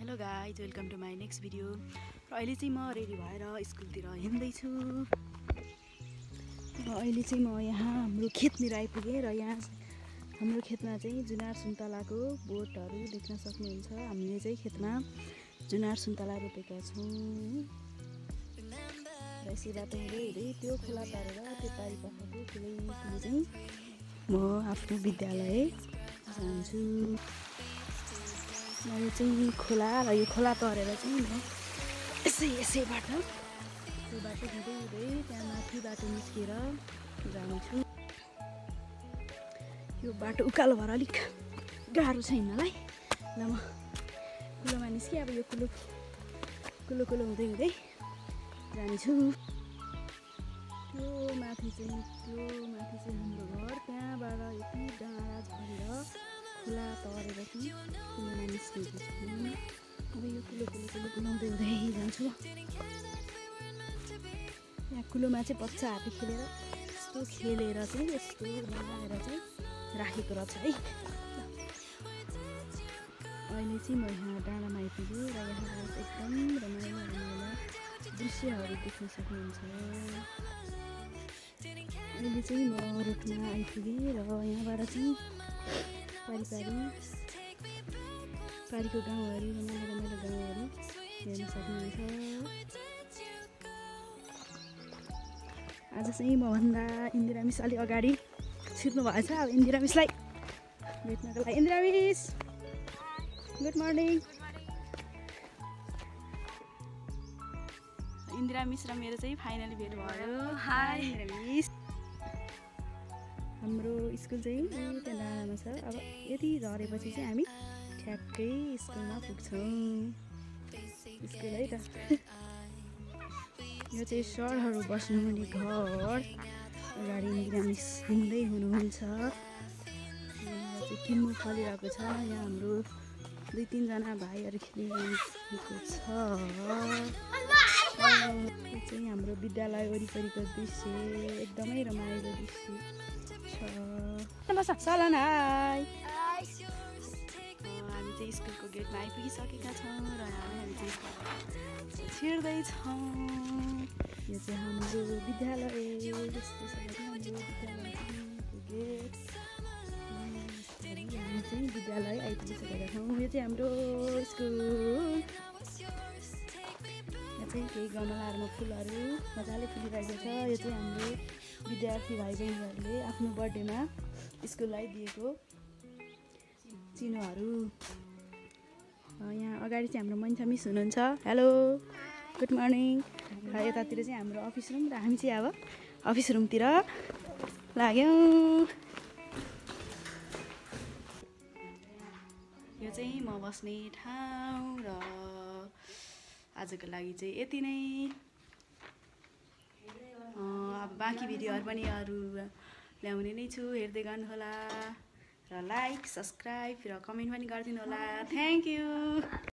Hello guys, welcome to my next video. र अहिले चाहिँ म रेडी भएर स्कुलतिर हिँड्दैछु। र अहिले चाहिँ म यहाँ हाम्रो खेततिर आइपुगेँ र यहाँ हाम्रो खेतमा चाहिँ जुनार सुन्तलाको बोटहरू देख्न सक्नुहुन्छ। हामीले चाहिँ खेतमा जुनार सुन्तला रोपेका छौँ र यसै बाटो हुँदै त्यो खोला पारेर त्यो पारी पाखाको ठुलै चाहिँ म आफ्नो विद्यालय जान्छु। यो चाहिँ खोला र यो खोला तरेर चाहिँ म यसैबाट त्यो बाटो हुँदै त्यहाँ माथि बाटो निस्केर जान्छु। यो बाटो उकालो भएर अलिक गाह्रो छ हिँड्नलाई। ल म कुलोमा निस्केँ। अब यो कुलो हुँदै जान्छु। त्यो माथि चाहिँ हाम्रो घर। त्यहाँबाट यति डाँडा झरेर खोला तरेर चाहिँ कुलोमा निस्केको छु। अब यो कुलो हुँदै जान्छु। यहाँ कुलोमा चाहिँ बच्चा हाते खेलेर यस्तो लगाएर चाहिँ राखेको रहेछ है। अहिले चाहिँ म यहाँ डाँडामा आइपुगेँ र यहाँबाट एकदम रमाइलो दृश्यहरू देख्न सक्नुहुन्छ। अहिले चाहिँ म रुटमा आइपुगेँ र यहाँबाट चाहिँ पारीको गाउँहरू रमाइलो गाउँहरू हेर्न सक्नुहुन्छ। आज चाहिँ मभन्दा इन्दिरा मिस अलि अगाडि छिर्नु भएछ। अब इन्दिरा मिसलाई भेट्नको लागि। Indira miss, good morning. Indira miss र मेरो चाहिँ फाइनली भेट भयो। High Indira miss. हाम्रो स्कुल चाहिँ त्यहाँ डाँडामा छ। अब यति झरेपछि चाहिँ हामी ठ्याक्कै स्कुलमा पुग्छौँ। स्कुल है त। यो चाहिँ सरहरू बस्नुहुने घर। अगाडि इन्दिरा मिस हिँड्दै हुनुहुन्छ। यहाँ चाहिँ किन्नु फलिरहेको छ। यहाँ हाम्रो 2-3 जना भाइहरू खेलिरहेको छ। यो चाहिँ हाम्रो विद्यालय वरिपरिको दृश्य एकदमै रमाइलो दृश्य छ। Sullen high. हामी चाहिँ स्कुलको गेटमा आइपुगिसकेका छौँ र हामी चाहिँ छिर्दैछौँ। यो चाहिँ हाम्रो विद्यालय। यस्तो छ हाम्रो विद्यालयको गेट। हामी चाहिँ विद्यालय आइपुगिसकेका छौँ। यो चाहिँ हाम्रो स्कुल। यहाँ चाहिँ केही गमलाहरूमा फुलहरू मजाले फुलिरहेको छ। यो चाहिँ हाम्रो विद्यार्थी भाइ बहिनीहरूले आफ्नो बर्थडेमा स्कुललाई दिएको चिनोहरू। यहाँ अगाडि चाहिँ हाम्रो मनिषा मिस हुनुहुन्छ। Hello, good morning. र यतातिर चाहिँ हाम्रो अफिस रुम र हामी चाहिँ अब अफिस रुमतिर लाग्यौँ। यो चाहिँ म बस्ने ठाउँ र आजको लागि चाहिँ यति नै। अब बाँकी भिडियोहरू पनि अरू ल्याउने नै छु। हेर्दै गर्नुहोला र लाइक, सब्सक्राइब र कमेन्ट पनि गरिदिनु होला। Thank you.